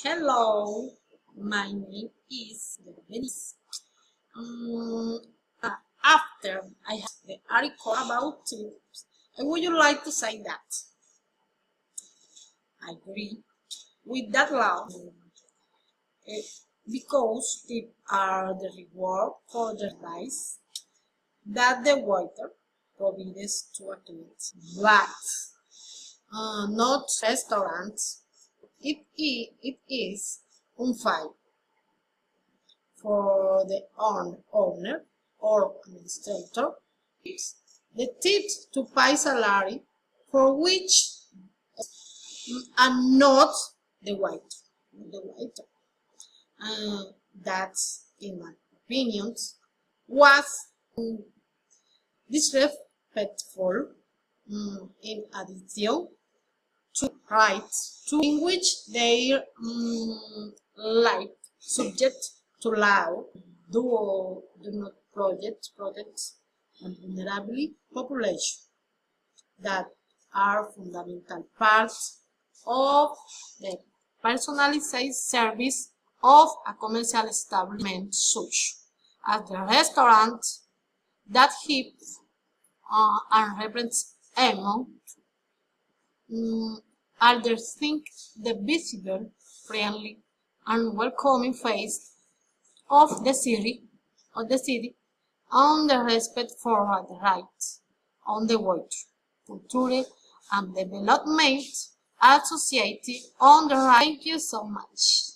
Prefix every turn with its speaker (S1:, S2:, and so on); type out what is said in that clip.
S1: Hello, my name is Denise. Um, After I have the article about tips, I would you like to say that I agree with that law eh, because tips are the reward for the advice that the waiter provides to a client. But not restaurants. It is unfair for the owner or administrator the tips to pay salary for which and not the waiter. The waiter. That, in my opinion, was disrespectful in addition to rights to in which their life subject to law do not protect and vulnerable population that are fundamental parts of the personalized service of a commercial establishment such as the restaurant that helps and represents among others think the visible, friendly, and welcoming face of the city, on the respect for the rights on the world, culture, and development associated on the right. Thank you so much.